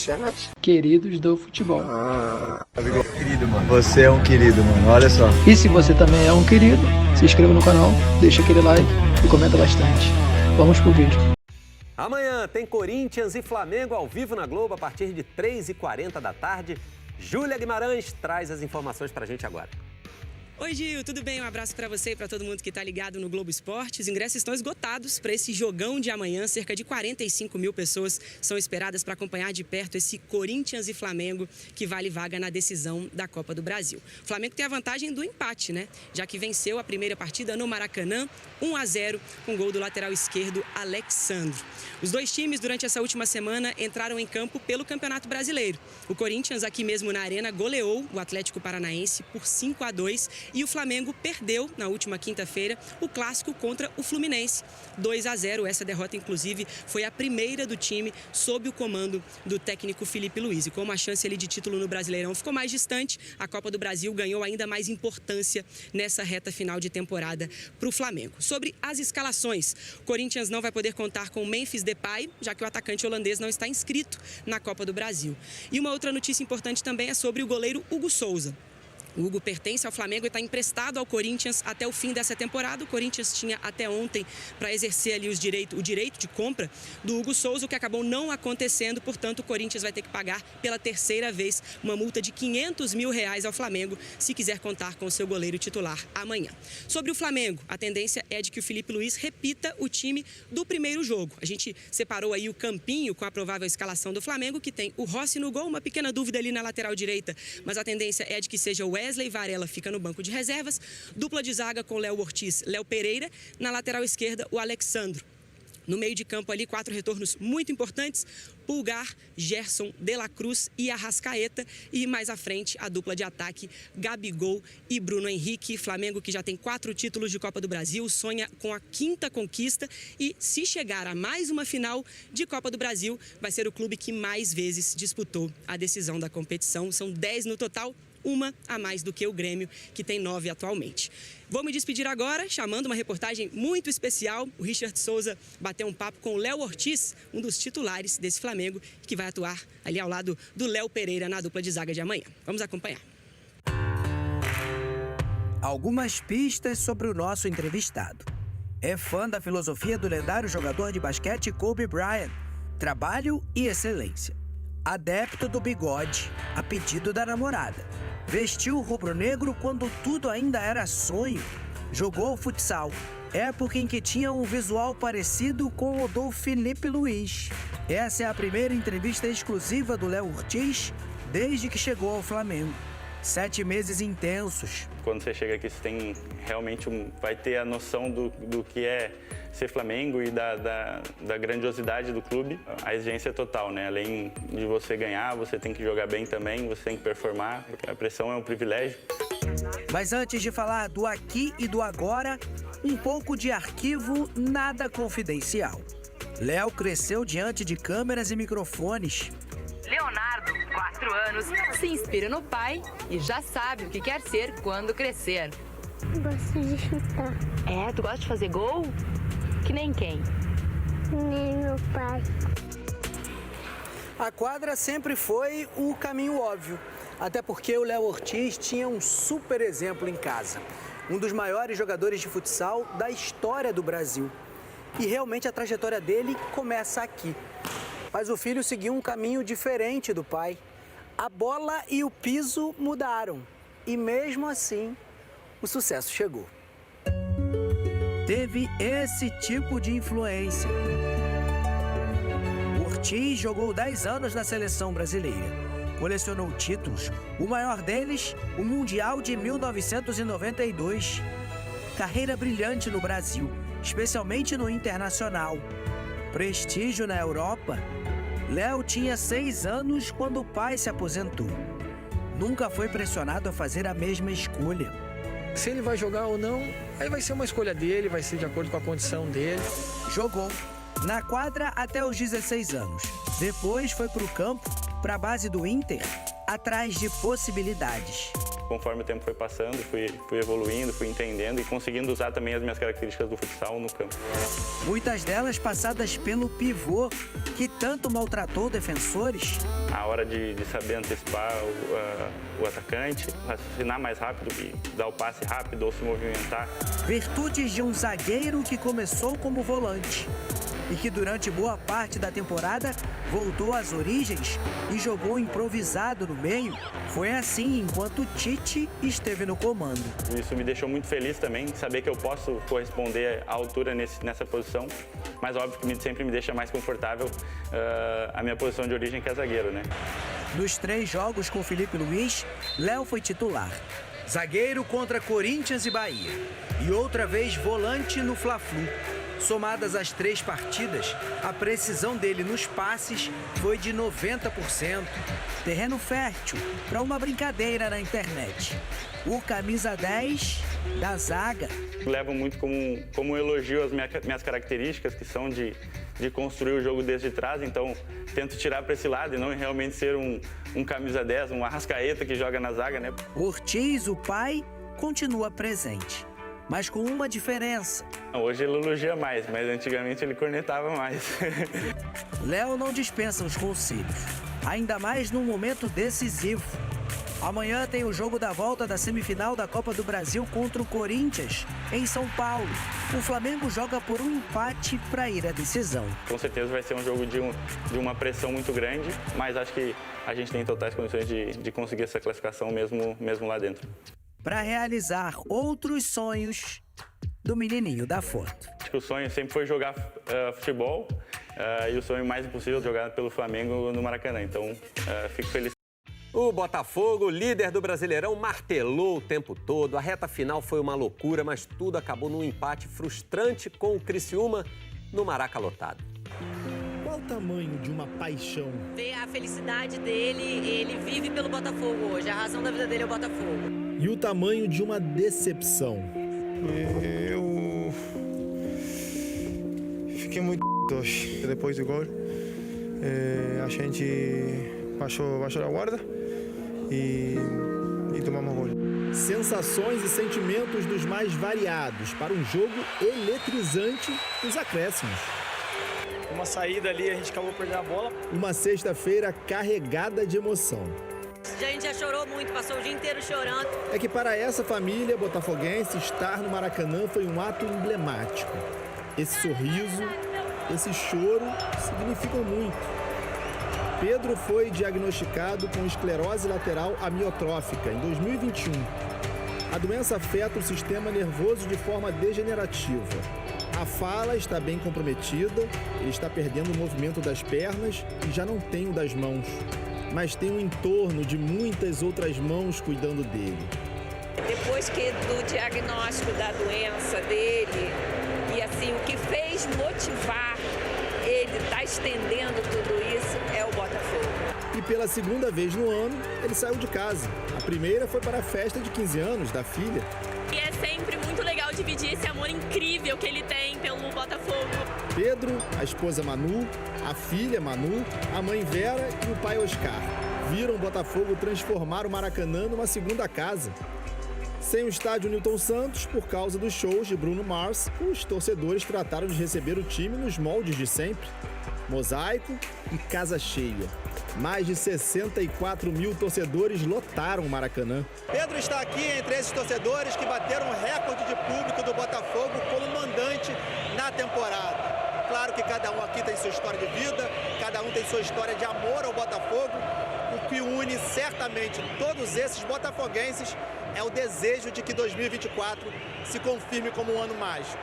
chat. Queridos do futebol. Querido, mano. Você é um querido, mano. Olha só. E se você também é um querido, se inscreva no canal, deixa aquele like e comenta bastante. Vamos pro vídeo. Amanhã tem Corinthians e Flamengo ao vivo na Globo a partir de 3h40 da tarde. Júlia Guimarães traz as informações pra gente agora. Oi, Gil, tudo bem? Um abraço para você e para todo mundo que está ligado no Globo Esporte. Os ingressos estão esgotados para esse jogão de amanhã. Cerca de 45 mil pessoas são esperadas para acompanhar de perto esse Corinthians e Flamengo, que vale vaga na decisão da Copa do Brasil. O Flamengo tem a vantagem do empate, né? Já que venceu a primeira partida no Maracanã, 1-0, com gol do lateral esquerdo Alexandro. Os dois times, durante essa última semana, entraram em campo pelo Campeonato Brasileiro. O Corinthians, aqui mesmo na Arena, goleou o Atlético Paranaense por 5-2 e o Flamengo perdeu, na última quinta-feira, o clássico contra o Fluminense, 2-0. Essa derrota, inclusive, foi a primeira do time sob o comando do técnico Felipe Luiz. E como a chance ali de título no Brasileirão ficou mais distante, a Copa do Brasil ganhou ainda mais importância nessa reta final de temporada para o Flamengo. Sobre as escalações, o Corinthians não vai poder contar com Memphis Depay, já que o atacante holandês não está inscrito na Copa do Brasil. E uma outra notícia importante também é sobre o goleiro Hugo Souza. O Hugo pertence ao Flamengo e está emprestado ao Corinthians até o fim dessa temporada. O Corinthians tinha até ontem para exercer ali o direito de compra do Hugo Souza, o que acabou não acontecendo. Portanto, o Corinthians vai ter que pagar pela terceira vez uma multa de R$500 mil ao Flamengo, se quiser contar com o seu goleiro titular amanhã. Sobre o Flamengo, a tendência é de que o Felipe Luiz repita o time do primeiro jogo. A gente separou aí o campinho com a provável escalação do Flamengo, que tem o Rossi no gol, uma pequena dúvida ali na lateral direita, mas a tendência é de que seja o Wesley Varela fica no banco de reservas, dupla de zaga com Léo Ortiz, Léo Pereira, na lateral esquerda o Alexandro. No meio de campo ali, 4 retornos muito importantes, Pulgar, Gerson, De La Cruz e Arrascaeta. E mais à frente, a dupla de ataque, Gabigol e Bruno Henrique. Flamengo, que já tem 4 títulos de Copa do Brasil, sonha com a 5ª conquista. E se chegar a mais uma final de Copa do Brasil, vai ser o clube que mais vezes disputou a decisão da competição. São 10 no total, uma a mais do que o Grêmio, que tem 9 atualmente. Vou me despedir agora, chamando uma reportagem muito especial. O Richard Souza bateu um papo com o Léo Ortiz, um dos titulares desse Flamengo, que vai atuar ali ao lado do Léo Pereira na dupla de zaga de amanhã. Vamos acompanhar. Algumas pistas sobre o nosso entrevistado. É fã da filosofia do lendário jogador de basquete Kobe Bryant. Trabalho e excelência. Adepto do bigode, a pedido da namorada. Vestiu rubro-negro quando tudo ainda era sonho. Jogou futsal, época em que tinha um visual parecido com o do Felipe Luiz. Essa é a primeira entrevista exclusiva do Léo Ortiz desde que chegou ao Flamengo. 7 meses intensos. Quando você chega aqui, você tem realmente vai ter a noção do que é ser Flamengo e da grandiosidade do clube. A exigência é total, né? Além de você ganhar, você tem que jogar bem também, você tem que performar, porque a pressão é um privilégio. Mas antes de falar do aqui e do agora, um pouco de arquivo nada confidencial. Léo cresceu diante de câmeras e microfones. Leonardo, 4 anos, se inspira no pai e já sabe o que quer ser quando crescer. Gosto de chutar. É, tu gosta de fazer gol? Que nem quem? Nem meu pai. A quadra sempre foi o caminho óbvio, até porque o Léo Ortiz tinha um super exemplo em casa. Um dos maiores jogadores de futsal da história do Brasil. E realmente a trajetória dele começa aqui. Mas o filho seguiu um caminho diferente do pai. A bola e o piso mudaram. E mesmo assim, o sucesso chegou. Teve esse tipo de influência. O Ortiz jogou 10 anos na seleção brasileira. Colecionou títulos, o maior deles, o Mundial de 1992. Carreira brilhante no Brasil, especialmente no Internacional. Prestígio na Europa. Léo tinha 6 anos quando o pai se aposentou. Nunca foi pressionado a fazer a mesma escolha. Se ele vai jogar ou não, aí vai ser uma escolha dele, vai ser de acordo com a condição dele. Jogou na quadra até os 16 anos. Depois foi para o campo, para a base do Inter, atrás de possibilidades. conforme o tempo foi passando, fui evoluindo, fui entendendo e conseguindo usar também as minhas características do futsal no campo. Muitas delas passadas pelo pivô, que tanto maltratou defensores. A hora de saber antecipar o atacante, raciocinar mais rápido e dar o passe rápido ou se movimentar. Virtudes de um zagueiro que começou como volante e que durante boa parte da temporada voltou às origens e jogou improvisado no meio. Foi assim enquanto Tite esteve no comando. Isso me deixou muito feliz também, saber que eu posso corresponder à altura nessa posição, mas óbvio que sempre me deixa mais confortável a minha posição de origem, que é zagueiro, né? Nos 3 jogos com Felipe Luiz, Léo foi titular. Zagueiro contra Corinthians e Bahia. E outra vez volante no Fla-Flu. Somadas as 3 partidas, a precisão dele nos passes foi de 90%. Terreno fértil para uma brincadeira na internet. O camisa 10 da zaga. Levo muito como elogio as minhas características, que são de construir o jogo desde trás, então tento tirar para esse lado e não realmente ser um camisa 10, um Arrascaeta que joga na zaga, né? Ortiz, o pai, continua presente, mas com uma diferença. Hoje ele elogia mais, mas antigamente ele cornetava mais. Léo não dispensa os conselhos, ainda mais num momento decisivo. Amanhã tem o jogo da volta da semifinal da Copa do Brasil contra o Corinthians, em São Paulo. O Flamengo joga por um empate para ir à decisão. Com certeza vai ser um jogo de uma pressão muito grande, mas acho que a gente tem totais condições de conseguir essa classificação mesmo lá dentro. Para realizar outros sonhos do menininho da foto. Acho que o sonho sempre foi jogar futebol e o sonho mais impossível é jogar pelo Flamengo no Maracanã, então fico feliz. O Botafogo, líder do Brasileirão, martelou o tempo todo. A reta final foi uma loucura, mas tudo acabou num empate frustrante com o Criciúma no Maraca lotado. Qual o tamanho de uma paixão? Ver a felicidade dele, ele vive pelo Botafogo hoje. A razão da vida dele é o Botafogo. E o tamanho de uma decepção? Eu fiquei muito hoje. Depois do gol, a gente baixou a guarda e tomamos gol. Sensações e sentimentos dos mais variados para um jogo eletrizante nos acréscimos. Uma saída ali, a gente acabou perdendo a bola. Uma sexta-feira carregada de emoção. A gente já chorou muito, passou o dia inteiro chorando. É que para essa família botafoguense, estar no Maracanã foi um ato emblemático. Esse sorriso, esse choro significam muito. Pedro foi diagnosticado com esclerose lateral amiotrófica em 2021. A doença afeta o sistema nervoso de forma degenerativa. A fala está bem comprometida, ele está perdendo o movimento das pernas e já não tem o das mãos. Mas tem um entorno de muitas outras mãos cuidando dele. Depois do diagnóstico da doença dele, e assim, o que fez motivar ele estar estendendo tudo isso é o Botafogo. E pela segunda vez no ano, ele saiu de casa. A primeira foi para a festa de 15 anos da filha. E é sempre muito legal dividir esse amor incrível que ele tem pelo Botafogo. Pedro, a esposa Manu, a filha Manu, a mãe Vera e o pai Oscar viram o Botafogo transformar o Maracanã numa segunda casa. Sem o estádio Newton Santos, por causa dos shows de Bruno Mars, os torcedores trataram de receber o time nos moldes de sempre. Mosaico e casa cheia. Mais de 64 mil torcedores lotaram o Maracanã. Pedro está aqui entre esses torcedores que bateram o recorde de público do Botafogo como mandante na temporada. Claro que cada um aqui tem sua história de vida, cada um tem sua história de amor ao Botafogo. O que une certamente todos esses botafoguenses é o desejo de que 2024 se confirme como um ano mágico.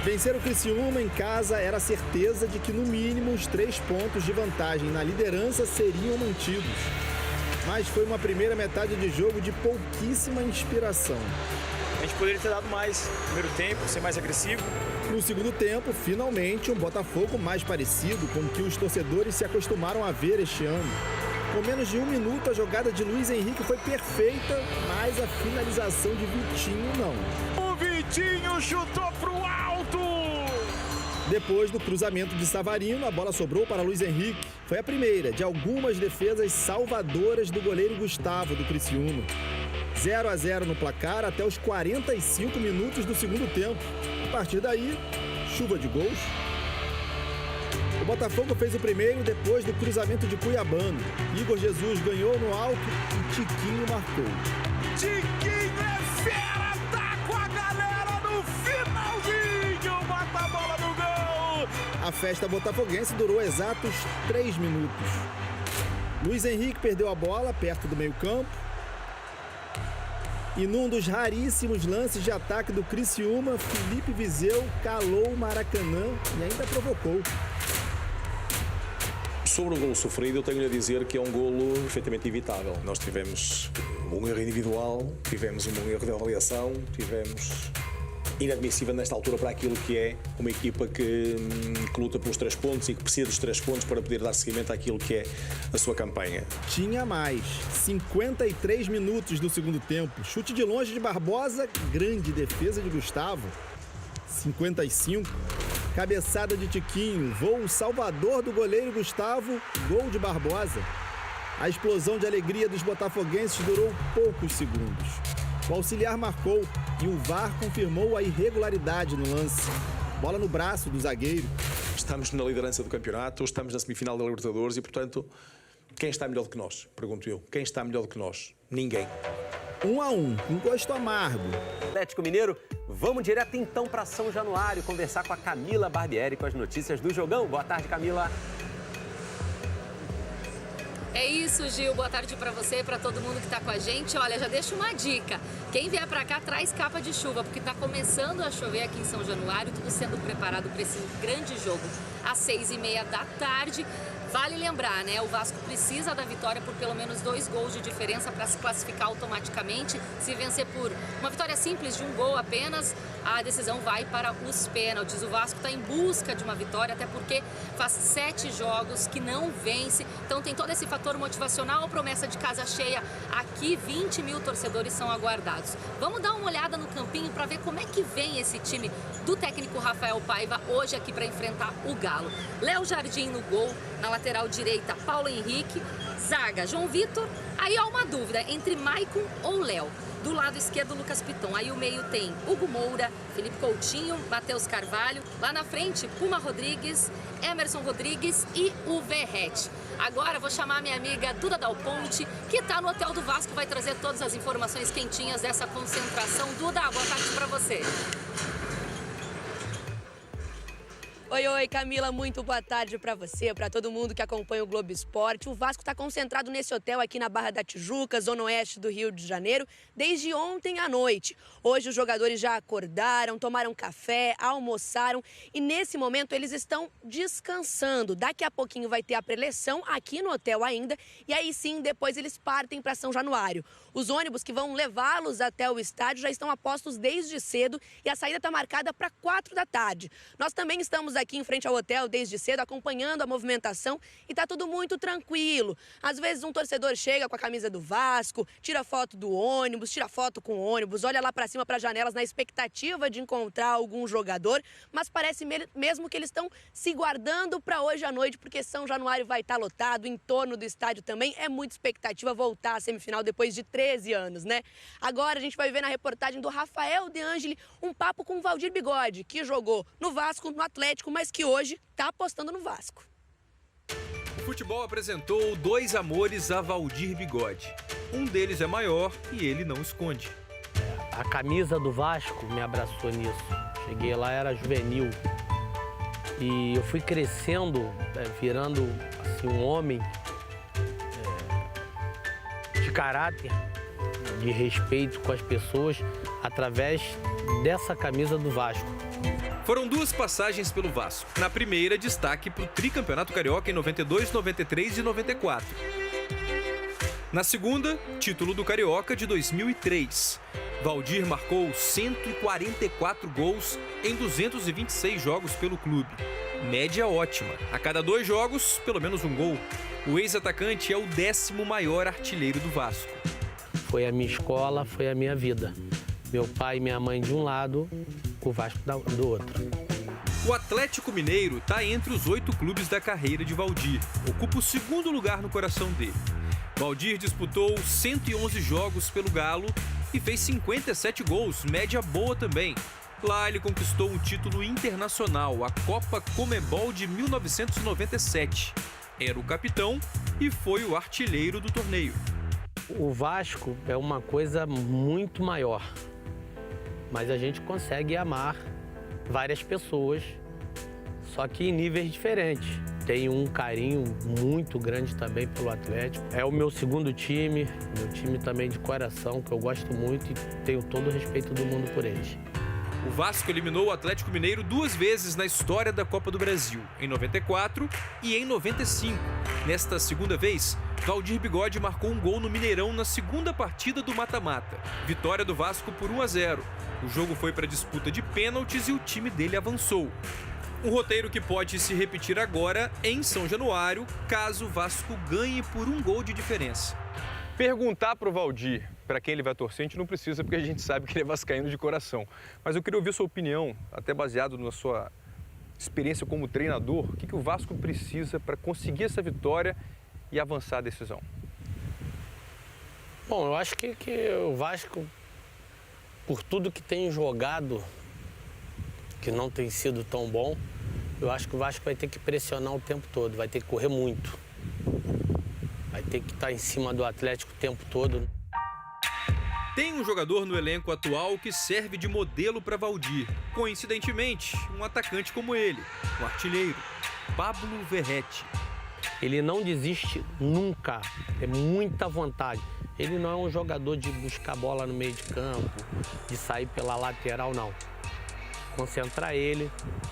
Vencer o Criciúma em casa era a certeza de que, no mínimo, os 3 pontos de vantagem na liderança seriam mantidos. Mas foi uma primeira metade de jogo de pouquíssima inspiração. A gente poderia ter dado mais no primeiro tempo, ser mais agressivo. No segundo tempo, finalmente, um Botafogo mais parecido com o que os torcedores se acostumaram a ver este ano. Com menos de 1 minuto, a jogada de Luiz Henrique foi perfeita, mas a finalização de Vitinho não. O Vitinho chutou pro alto! Depois do cruzamento de Savarino, a bola sobrou para Luiz Henrique. Foi a primeira de algumas defesas salvadoras do goleiro Gustavo, do Criciúma. 0-0 no placar até os 45 minutos do segundo tempo. A partir daí, chuva de gols. O Botafogo fez o primeiro depois do cruzamento de Cuiabano. Igor Jesus ganhou no alto e Tiquinho marcou. Tiquinho é fera, tá com a galera no finalzinho, bota a bola no gol! A festa botafoguense durou exatos 3 minutos. Luiz Henrique perdeu a bola perto do meio-campo. E num dos raríssimos lances de ataque do Criciúma, Felipe Viseu calou o Maracanã e ainda provocou. Sobre o golo sofrido, eu tenho a dizer que é um golo perfeitamente evitável. Nós tivemos um erro individual, tivemos um erro de avaliação, tivemos inadmissível nesta altura para aquilo que é uma equipa que luta pelos 3 pontos e que precisa dos 3 pontos para poder dar seguimento àquilo que é a sua campanha. Tinha mais. 53 minutos do segundo tempo. Chute de longe de Barbosa, grande defesa de Gustavo. 55. Cabeçada de Tiquinho, voo salvador do goleiro Gustavo, gol de Barbosa. A explosão de alegria dos botafoguenses durou poucos segundos. O auxiliar marcou e o VAR confirmou a irregularidade no lance. Bola no braço do zagueiro. Estamos na liderança do campeonato, estamos na semifinal da Libertadores e, portanto, quem está melhor do que nós? Pergunto eu. Quem está melhor do que nós? Ninguém. 1-1, com gosto amargo. Atlético Mineiro, vamos direto então para São Januário conversar com a Camila Barbieri com as notícias do jogão. Boa tarde, Camila. É isso, Gil. Boa tarde para você e para todo mundo que está com a gente. Olha, já deixo uma dica. Quem vier para cá, traz capa de chuva, porque está começando a chover aqui em São Januário, tudo sendo preparado para esse grande jogo às 6h30 da tarde. Vale lembrar, né? O Vasco precisa da vitória por pelo menos 2 gols de diferença para se classificar automaticamente. Se vencer por uma vitória simples de 1 gol apenas, a decisão vai para os pênaltis. O Vasco está em busca de uma vitória, até porque faz 7 jogos que não vence. Então tem todo esse fator motivacional, promessa de casa cheia. Aqui 20 mil torcedores são aguardados. Vamos dar uma olhada no campinho para ver como é que vem esse time do técnico Rafael Paiva hoje aqui para enfrentar o Galo. Léo Jardim no gol, na lateral direita Paulo Henrique, zaga João Vitor. Aí há uma dúvida entre Maicon ou Léo. Do lado esquerdo, Lucas Piton. Aí o meio tem Hugo Moura, Felipe Coutinho, Matheus Carvalho. Lá na frente, Puma Rodrigues, Emerson Rodrigues e o Verrete. Agora vou chamar minha amiga Duda Dal Ponte, que está no Hotel do Vasco, vai trazer todas as informações quentinhas dessa concentração. Duda, boa tarde para você. Oi, Camila, muito boa tarde para você, para todo mundo que acompanha o Globo Esporte. O Vasco está concentrado nesse hotel aqui na Barra da Tijuca, zona oeste do Rio de Janeiro, desde ontem à noite. Hoje os jogadores já acordaram, tomaram café, almoçaram e nesse momento eles estão descansando. Daqui a pouquinho vai ter a preleção aqui no hotel ainda e aí sim, depois eles partem para São Januário. Os ônibus que vão levá-los até o estádio já estão a postos desde cedo e a saída está marcada para 4 da tarde. Nós também estamos aqui em frente ao hotel desde cedo, acompanhando a movimentação e tá tudo muito tranquilo. Às vezes um torcedor chega com a camisa do Vasco, tira foto do ônibus, tira foto com o ônibus, olha lá para cima para as janelas na expectativa de encontrar algum jogador, mas parece mesmo que eles estão se guardando para hoje à noite, porque São Januário vai estar lotado, em torno do estádio também, é muita expectativa voltar à semifinal depois de 13 anos, né? Agora a gente vai ver na reportagem do Rafael De Angeli um papo com o Valdir Bigode, que jogou no Vasco, no Atlético, mas que hoje está apostando no Vasco. O futebol apresentou 2 amores a Valdir Bigode. Um deles é maior e ele não esconde. A camisa do Vasco me abraçou nisso. Cheguei lá, era juvenil. E eu fui crescendo, virando assim, um homem de caráter, de respeito com as pessoas, através dessa camisa do Vasco. Foram 2 passagens pelo Vasco. Na primeira, destaque para o tricampeonato carioca em 92, 93 e 94. Na segunda, título do Carioca de 2003. Valdir marcou 144 gols em 226 jogos pelo clube. Média ótima. A cada 2 jogos, pelo menos um gol. O ex-atacante é o 10º maior artilheiro do Vasco. Foi a minha escola, foi a minha vida. Meu pai e minha mãe de um lado, o Vasco do outro. O Atlético Mineiro está entre os 8 clubes da carreira de Valdir. Ocupa o 2º lugar no coração dele. Valdir disputou 111 jogos pelo Galo e fez 57 gols, média boa também. Lá ele conquistou um título internacional, a Copa Comebol de 1997. Era o capitão e foi o artilheiro do torneio. O Vasco é uma coisa muito maior, mas a gente consegue amar várias pessoas, só que em níveis diferentes. Tenho um carinho muito grande também pelo Atlético. É o meu 2º time, meu time também de coração, que eu gosto muito e tenho todo o respeito do mundo por eles. O Vasco eliminou o Atlético Mineiro 2 vezes na história da Copa do Brasil, em 94 e em 95. Nesta segunda vez, Valdir Bigode marcou um gol no Mineirão na 2ª partida do mata-mata. Vitória do Vasco por 1-0. O jogo foi para disputa de pênaltis e o time dele avançou. Um roteiro que pode se repetir agora em São Januário, caso o Vasco ganhe por 1 gol de diferença. Perguntar para o Valdir para quem ele vai torcer, a gente não precisa, porque a gente sabe que ele é vascaíno de coração. Mas eu queria ouvir sua opinião, até baseado na sua experiência como treinador, o que o Vasco precisa para conseguir essa vitória e avançar a decisão? Bom, eu acho que o Vasco, por tudo que tem jogado, que não tem sido tão bom, eu acho que o Vasco vai ter que pressionar o tempo todo, vai ter que correr muito. Vai ter que estar em cima do Atlético o tempo todo. Tem um jogador no elenco atual que serve de modelo para Valdir. Coincidentemente, um atacante como ele, o artilheiro, Pablo Verratti. Ele não desiste nunca, é muita vontade. Ele não é um jogador de buscar bola no meio de campo, de sair pela lateral, não. Concentrar ele,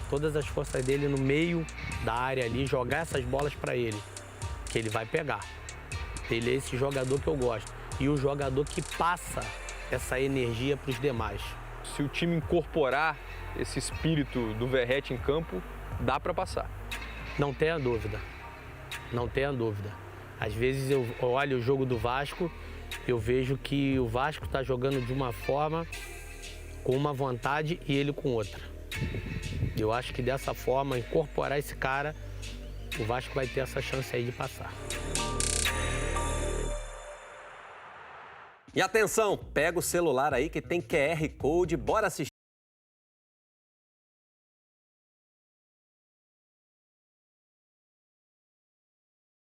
todas as forças dele no meio da área ali, jogar essas bolas para ele, que ele vai pegar. Ele é esse jogador que eu gosto. E o jogador que passa essa energia para os demais. Se o time incorporar esse espírito do Verratti em campo, dá para passar. Não tenha dúvida. Não tenha dúvida. Às vezes eu olho o jogo do Vasco, eu vejo que o Vasco está jogando de uma forma, com uma vontade e ele com outra. Eu acho que dessa forma, incorporar esse cara, o Vasco vai ter essa chance aí de passar. E atenção, pega o celular aí que tem QR Code, bora assistir.